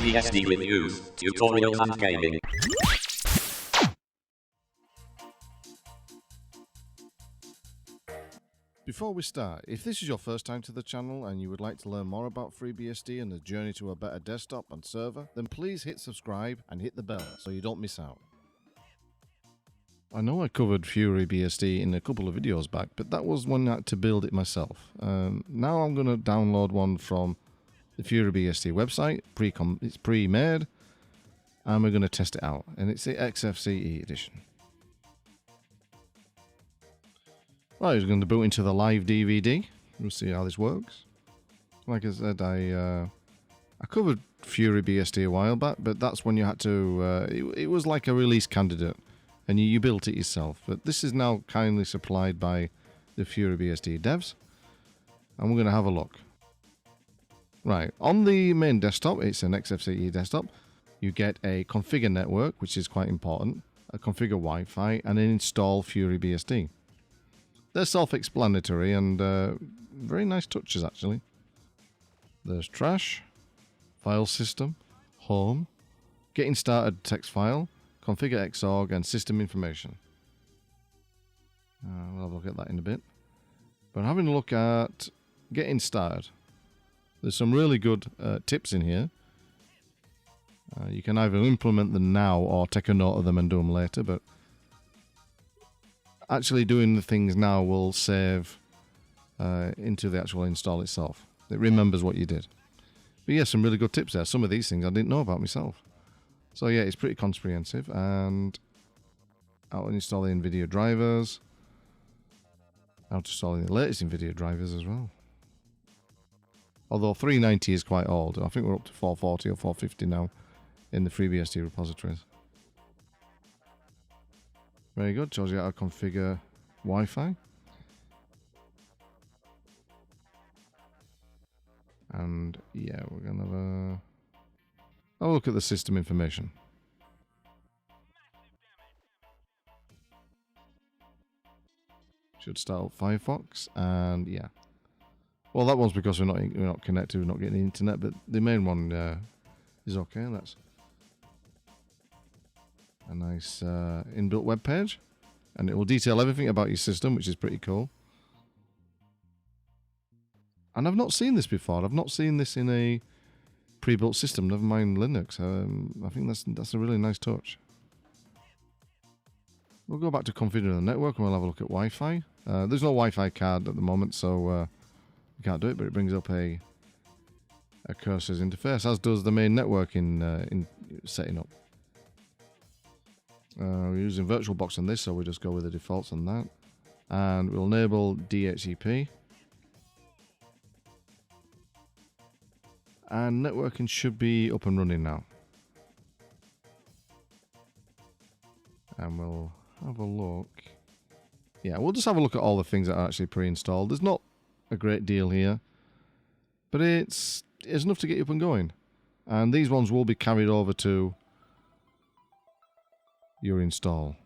FuryBSD reviews, tutorials and gaming. Before we start, if this is your first time to the channel and you would like to learn more about FuryBSD and the journey to a better desktop and server, then please hit subscribe and hit the bell so you don't miss out. I know I covered FuryBSD in a couple of videos back, but that was when I had to build it myself. Now I'm going to download one from the FuryBSD website. It's pre-made, and we're going to test it out. And it's the XFCE edition. Right, it's going to boot into the live DVD. We'll see how this works. Like I said, I covered FuryBSD a while back, but that's when you had to. It was like a release candidate, and you built it yourself. But this is now kindly supplied by the FuryBSD devs, and we're going to have a look. Right, on the main desktop, it's an XFCE desktop. You get a configure network, which is quite important, a configure Wi-Fi, and an install FuryBSD. They're self-explanatory and very nice touches, actually. There's trash, file system, home, getting started text file, configure Xorg, and system information. We'll have a look at that in a bit. But having a look at getting started, there's some really good tips in here. You can either implement them now or take a note of them and do them later, but actually doing the things now will save into the actual install itself. It remembers what you did. But yeah, some really good tips there. Some of these things I didn't know about myself. So yeah, it's pretty comprehensive. And how to install the NVIDIA drivers. How to install the latest NVIDIA drivers as well. Although 390 is quite old. I think we're up to 440 or 450 now in the FuryBSD repositories. Very good. Shows you how to configure Wi-Fi. And yeah, we're going to have a look at the system information. Should start up Firefox, and yeah. Well, that one's because we're not connected, we're not getting the internet, but the main one is okay. That's a nice inbuilt web page, and it will detail everything about your system, which is pretty cool. And I've not seen this before. I've not seen this in a pre-built system, never mind Linux. I think that's a really nice touch. We'll go back to configuring the network, and we'll have a look at Wi-Fi. There's no Wi-Fi card at the moment, so you can't do it, but it brings up a cursor's interface, as does the main network in setting up. We're using VirtualBox on this, so we'll just go with the defaults on that. And we'll enable DHCP. And networking should be up and running now. And we'll have a look. Yeah, we'll just have a look at all the things that are actually pre-installed. There's not a great deal here, but it's enough to get you up and going. And these ones will be carried over to your install.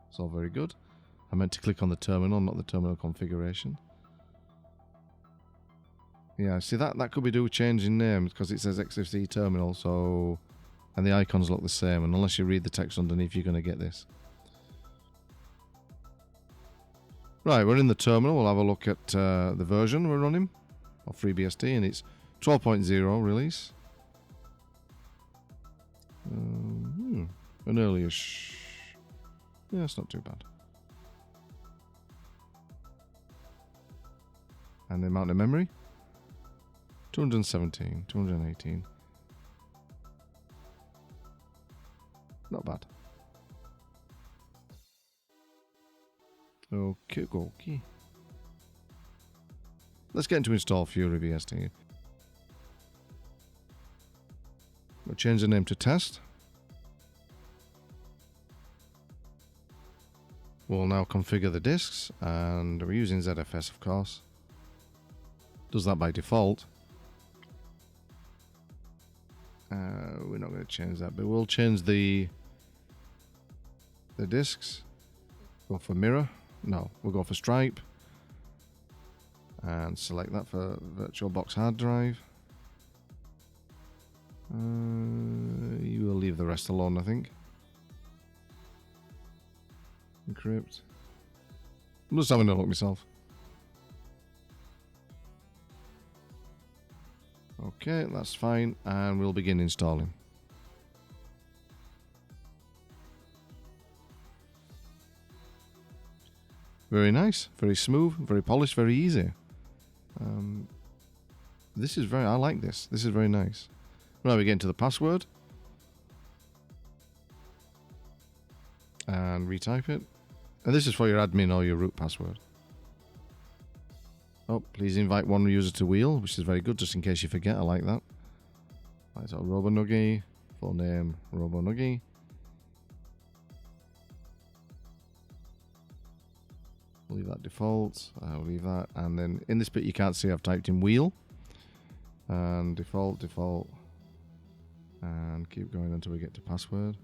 It's all very good. I meant to click on the terminal, not the terminal configuration. Yeah, see that could be due with changing names because it says XFCE terminal, so and the icons look the same, and unless you read the text underneath, you're going to get this. Right, we're in the terminal. We'll have a look at the version we're running of FuryBSD, and it's 12.0 release. An early-ish. Yeah, it's not too bad. And the amount of memory? 217, 218. Not bad. Okay. Let's get into install FuryBSD. We'll change the name to test. We'll now configure the disks, and we're using ZFS, of course. Does that by default. We're not going to change that, but we'll change the disks. Go for mirror. No, we'll go for stripe. And select that for VirtualBox hard drive. You will leave the rest alone, I think. Encrypt. I'm just having a look myself. Okay, that's fine, and we'll begin installing. Very nice, very smooth, very polished, very easy. This is I like this. This is very nice. Now we get into the password. And retype it. And this is for your admin or your root password. Oh, please invite one user to wheel, which is very good, just in case you forget. I like that. Right, so RoboNuggie, full name RoboNuggie. Leave that default. I'll leave that. And then in this bit you can't see I've typed in wheel. And default. And keep going until we get to password.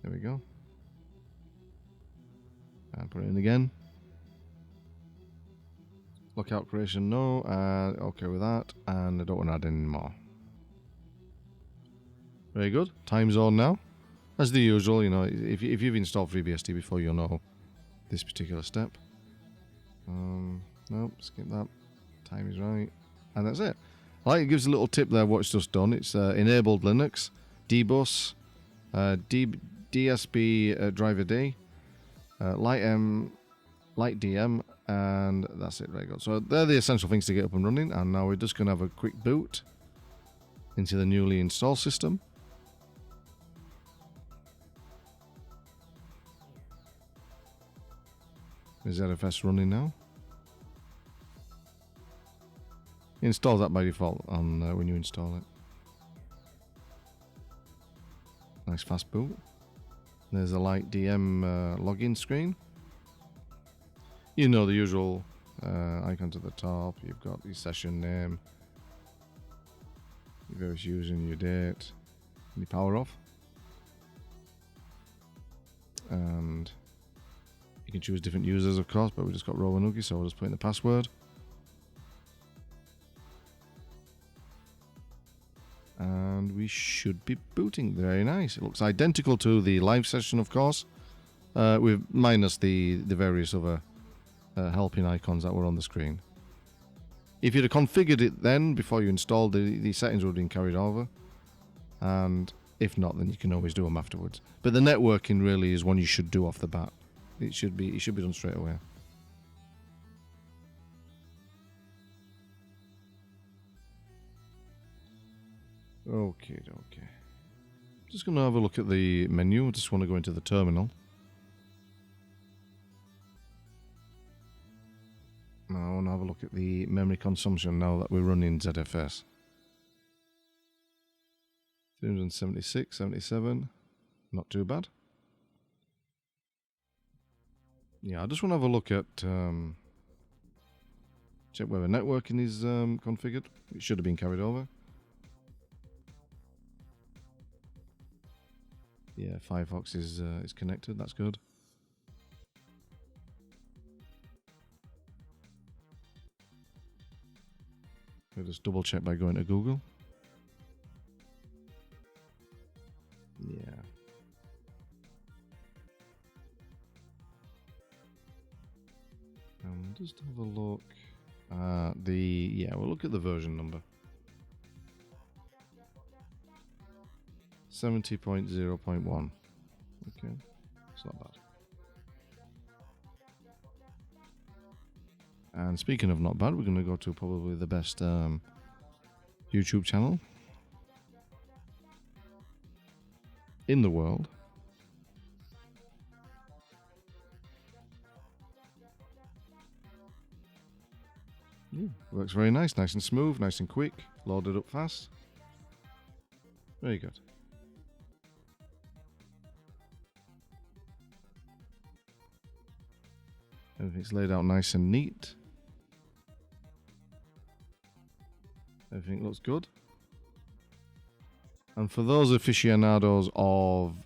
There we go. And put it in again. Lockout creation, no. Okay with that. And I don't want to add any more. Very good. Time zone now. As the usual, you know, if you've installed FuryBSD before, you'll know this particular step. Nope, skip that. Time is right. And that's it. Like, it gives a little tip there what it's just done. It's enabled Linux, dbus, DSB driver D, light DM, and that's it. Very good. So they're the essential things to get up and running. And now we're just going to have a quick boot into the newly installed system. Is ZFS running now? It installs that by default on when you install it. Nice fast boot. There's a light DM login screen. You know the usual icons at the top. You've got your session name, your various user and your date, and your power off. And you can choose different users, of course, but we just got RoboNuggie, so we'll just put in the password. And we should be booting. Very nice. It looks identical to the live session, of course, with minus the various other helping icons that were on the screen. If you'd have configured it then, before you installed, the settings would have been carried over. And if not, then you can always do them afterwards. But the networking really is one you should do off the bat. It should be done straight away. Okay. Just going to have a look at the menu. I just want to go into the terminal. Now I want to have a look at the memory consumption now that we're running ZFS. 376, 77. Not too bad. Yeah, I just want to have a look at check whether networking is configured. It should have been carried over. Yeah, Firefox is connected. That's good. We'll just double check by going to Google. Yeah. Just have a look. We'll look at the version number. 70.0.1. Okay, it's not bad. And speaking of not bad, we're going to go to probably the best YouTube channel in the world. Works very nice and smooth, nice and quick, loaded up fast. Very good. Everything's laid out nice and neat. Everything looks good. And for those aficionados of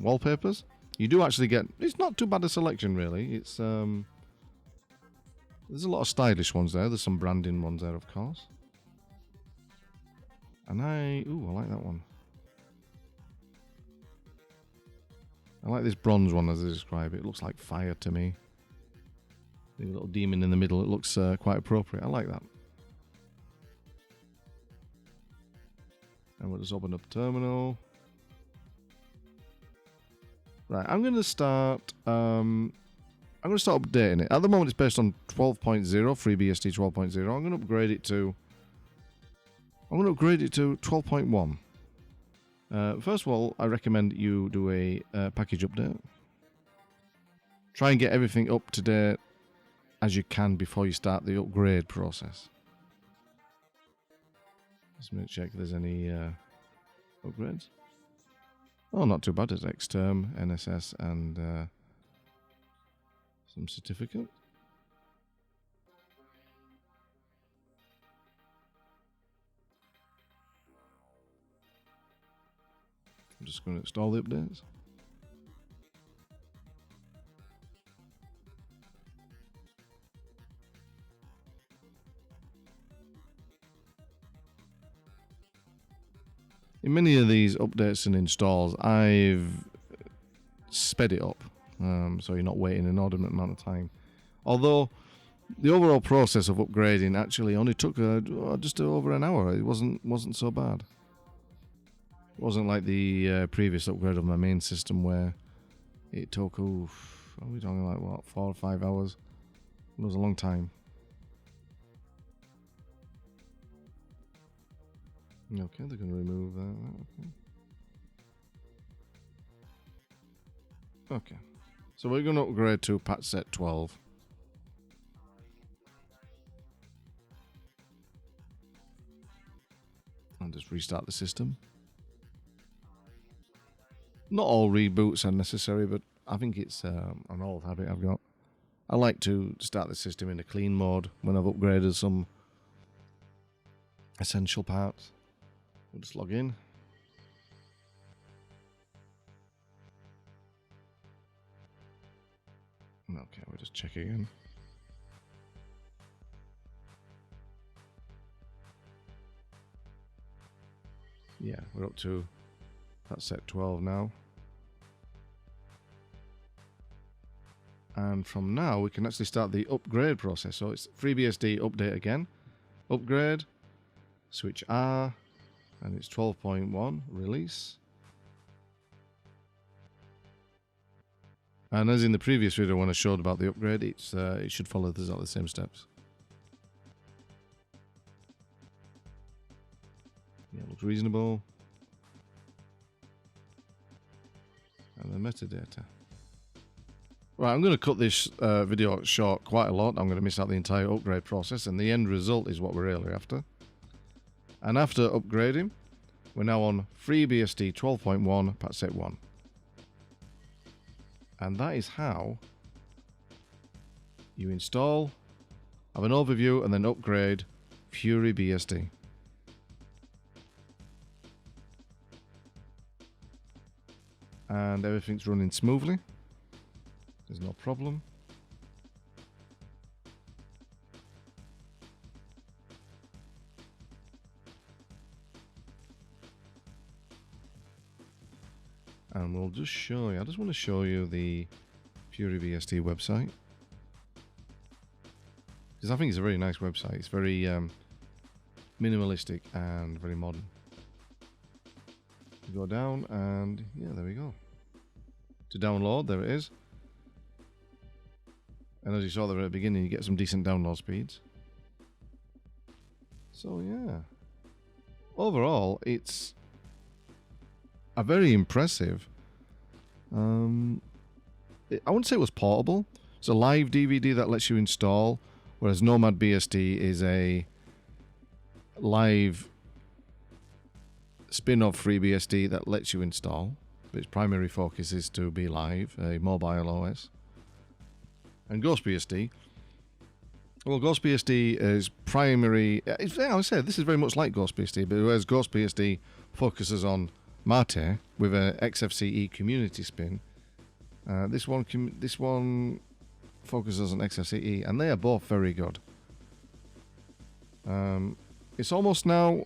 wallpapers, you do actually get, it's not too bad a selection really. It's there's a lot of stylish ones there. There's some branding ones there, of course. And I like that one. I like this bronze one as I describe it. It looks like fire to me. The little demon in the middle, it looks quite appropriate. I like that. And we'll just open up terminal. Right, I'm going to start updating it. At the moment it's based on 12.0, FuryBSD 12.0. I'm going to upgrade it to 12.1. First of all, I recommend you do a package update. Try and get everything up to date as you can before you start the upgrade process. Just going to check if there's any upgrades. Oh, not too bad. It's Xterm, NSS, and some certificate. I'm just going to install the updates. In many of these updates and installs, I've sped it up, so you're not waiting an inordinate amount of time. Although the overall process of upgrading actually only took just over an hour. It wasn't so bad. It wasn't like the previous upgrade of my main system where it took, are we talking like what, 4 or 5 hours? It was a long time. Okay, they're going to remove that. Okay. So we're going to upgrade to patch set 12. And just restart the system. Not all reboots are necessary, but I think it's an old habit I've got. I like to start the system in a clean mode when I've upgraded some essential parts. We'll just log in. Okay, we'll just check again. Yeah, we're up to that set 12 now. And from now, we can actually start the upgrade process. So it's FuryBSD update again. Upgrade. Switch R. And it's 12.1 release. And as in the previous video when I showed about the upgrade, it should follow the same steps. Yeah, looks reasonable. And the metadata. Right, I'm going to cut this video short quite a lot. I'm going to miss out the entire upgrade process, and the end result is what we're really after. And after upgrading, we're now on FuryBSD 12.1 patch set 1. And that is how you install, have an overview, and then upgrade FuryBSD. And everything's running smoothly. There's no problem. And we'll just show you, I just want to show you the FuryBSD website. Because I think it's a very nice website. It's very minimalistic and very modern. You go down and yeah, there we go. To download, there it is. And as you saw there at the beginning, you get some decent download speeds. So yeah. Overall, it's a very impressive. I wouldn't say it was portable. It's a live DVD that lets you install, whereas Nomad BSD is a live spin-off FuryBSD that lets you install. But its primary focus is to be live, a mobile OS. And GhostBSD. Well, GhostBSD is primary. I said this is very much like GhostBSD, but whereas GhostBSD focuses on Mate with a XFCE community spin, this one focuses on XFCE, and they are both very good. It's almost now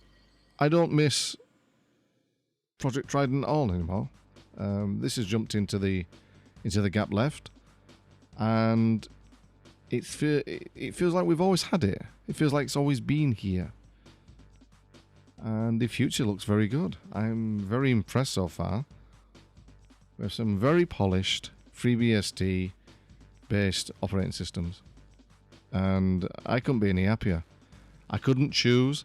I don't miss Project Trident at all anymore. This has jumped into the gap left, and it feels like we've always had it. It feels like it's always been here, and the future looks very good. I'm very impressed so far. We have some very polished FreeBSD based operating systems, and I couldn't be any happier. I couldn't choose.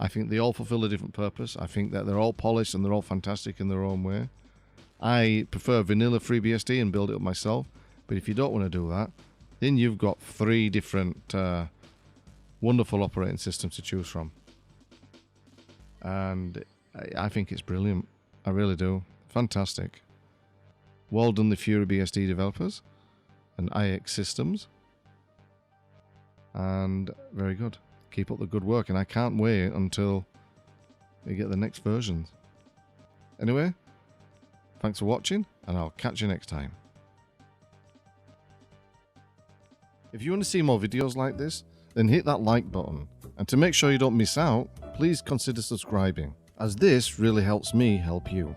I think they all fulfill a different purpose. I think that they're all polished and they're all fantastic in their own way. I prefer vanilla FreeBSD and build it up myself, but if you don't want to do that, then you've got 3 different wonderful operating systems to choose from. And I think it's brilliant. I really do. Fantastic. Well done, the FuryBSD developers and IX Systems. And very good. Keep up the good work, and I can't wait until we get the next versions. Anyway, thanks for watching, and I'll catch you next time. If you want to see more videos like this, then hit that like button. And to make sure you don't miss out, please consider subscribing, as this really helps me help you.